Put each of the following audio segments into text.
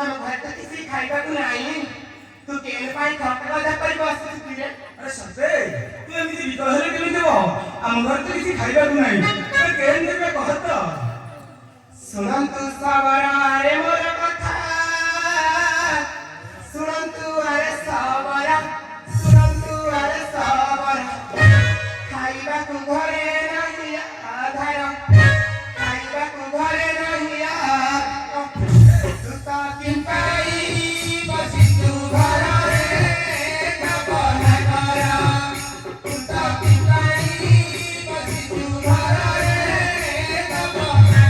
ଆମ ଘରେ ତ କିଛି ଖାଇବାକୁ ନାହିଁ। ତୁ କେଉଁ ପାଇଁ ଖଟ ଗଦା କରି ବସିଛୁ ରେ? ଆରେ ସତେ ତୁ ଏମିତି ବିକଳ ହେଲେ କେମିତି ହବ? ଆମ ଘରେ ତ କିଛି ଖାଇବାକୁ ନାହିଁ। କେମିତି ଦେବେ କହ ତ? ଶୁଣନ୍ତୁ ସବରରେ ମୋର କଥା, ଶୁଣନ୍ତୁ ଆରେ ସବର, ଶୁଣନ୍ତୁ ଆରେ ସବର। ଖାଇବାକୁ ଘରେ ନାହିଁ ଆଧାର, ଖାଇବାକୁ ଘରେ ନାହିଁ ଆଧାର। ତୁ ତ କିମ୍ପାଇ ବସିଛୁ ଘରରେ ଭାବନା କର, ତୁ ତ କିମ୍ପାଇ ବସିଛୁ ଘରରେ ଭାବନା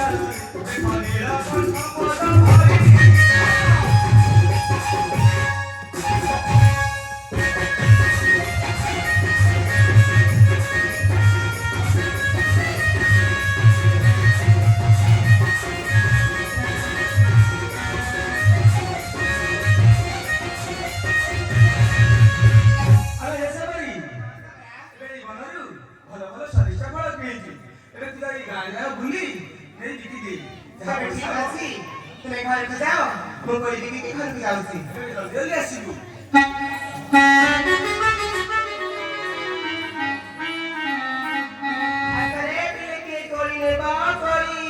कनेरा कंठ पद भरी अरे ऐसे बरी बेड़ी बनरू भलो भलो स्वादिष्ट फल पिएची एबे तू जाई गाया बुली नहीं बिकी दे তবে ঠিক আছে তুমি ঘরକୁ যাও ମୁଁ କହିଲି କି ଘରକୁ ଯାଉଛି जल्दी आसीबू আসলে পিলে কে কোলি নেব কোলি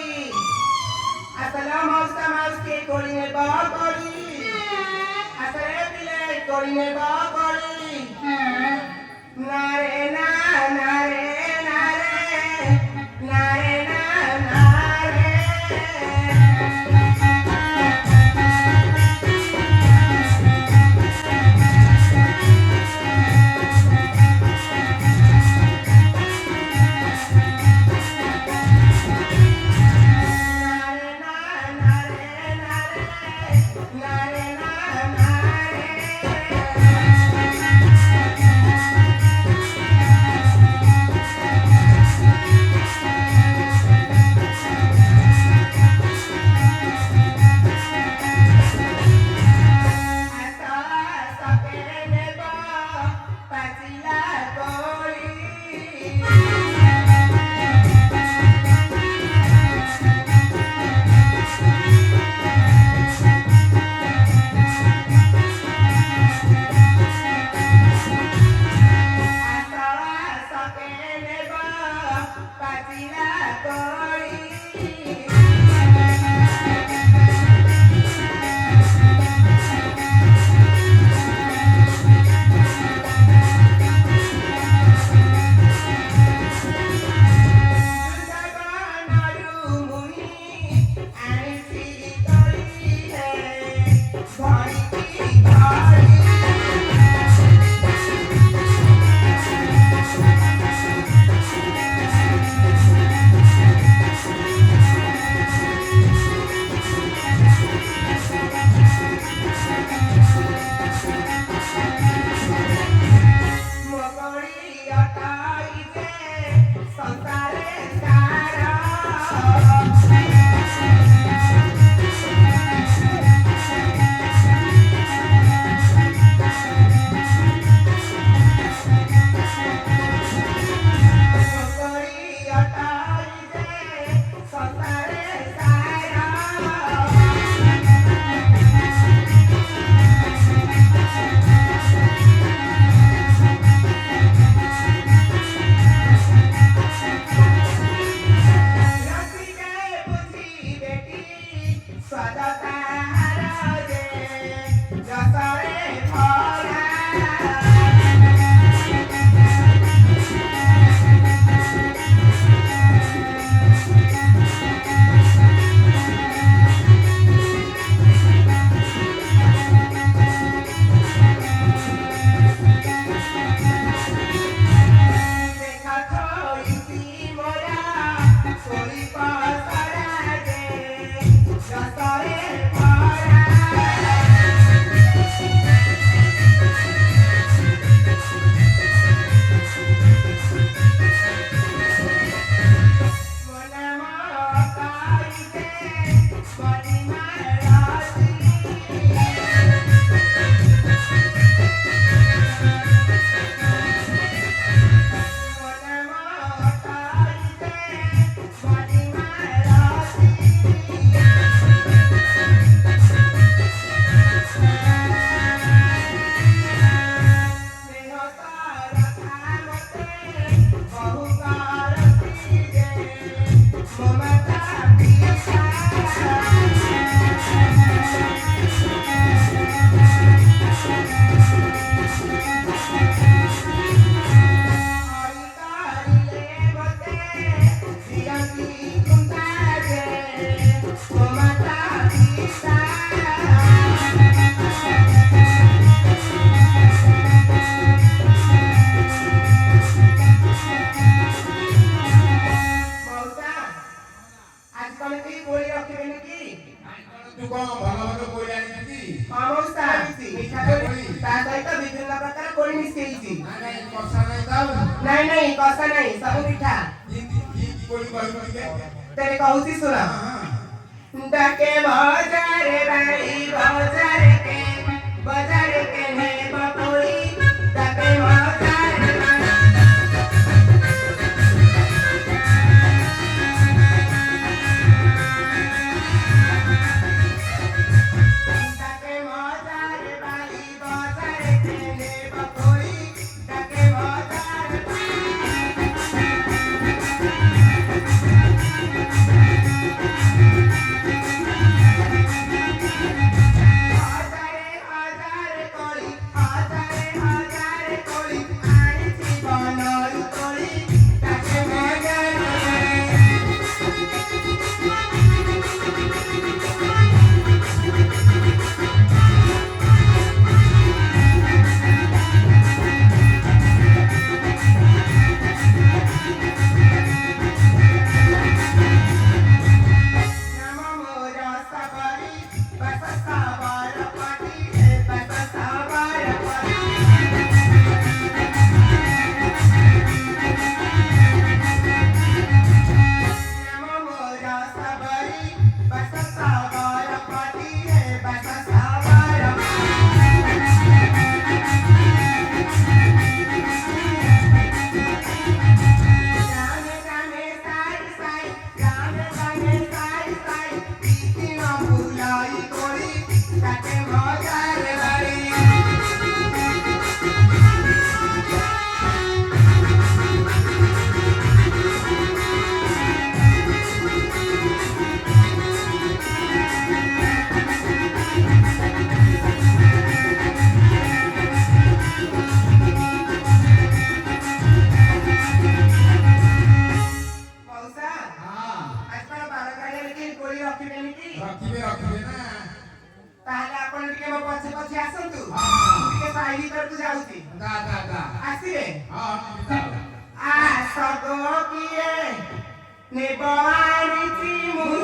আসলে মস্তা মাস কে কোলি নেব কোলি আসলে পিলে কোলি নেব কোলি না রে না না রে না রে না রে না না রে କୋଳି ରଖିବେନି କି? ତୁ କଣ ଭଲ ଭଲ କୋଳି ଆଣିଛୁ କି? ହଁ ମଉସା ମିଠା କୋଳି ତା ସହିତ ବିଭିନ୍ନ ପ୍ରକାର କୋଳି ମିଶେଇଛି। ନାଇଁ କଷା ନାଇଁ ତ? ନାଇଁ ନାଇଁ କଷା ନାଇଁ ସବୁ ମିଠା। କି କୋଳି କହିବୁ ଟିକେ? ତେବେ କହୁଛି ଶୁଣ। ହଁ। ଡାକେ ବଜାରେ ବାଇ ବଜାରେ କେ ନେବ କୋଳି ଡାକେ ବଜାରେ ବାଇ ଡାକେ ବଜାରେ ବାଇ ବଜାରେ କେ ନେବ କୋଳି ଡାକେ ବଜାରେ ହଜାରେ କୋଳି ଆଣିଛି ବନରୁ କୋଳି ଡାକେ ବଜାରେ ନାମ ମୋର ସବରି ବସ ସବର ପଟି ବସ ସବର ପଟି ନାମ ମୋର ସବରି ବସ ସବର ପଟି ବସ ସବର ଗାନେ ଗାନେ ସାଇ ଗାନେ ଗାନେ ସାଇ କିନ ବୁলাই କୋଳି ଡାକେ ବଜାରେ ବାଇ ମଉସା ହଁ। ଆଜି କଣ ବାରଣ୍ଡାରେ କେହି କୋଳି ରଖିବେନି କି? ରଖିବେ ନା। ତାହେଲେ ଆପଣ ଟିକେ ମୋ ପଛେ ପଛେ ଆସନ୍ତୁ। ହଁ। ମୁଁ ଟିକେ ସାହି ଭିତରକୁ ଯାଉଛି। ଯା। ଆସିବେ? ହଁ ଯିବା। ଆସ ଗୋ କିଏ ନେବ ଆଣିଛି ମୁଁ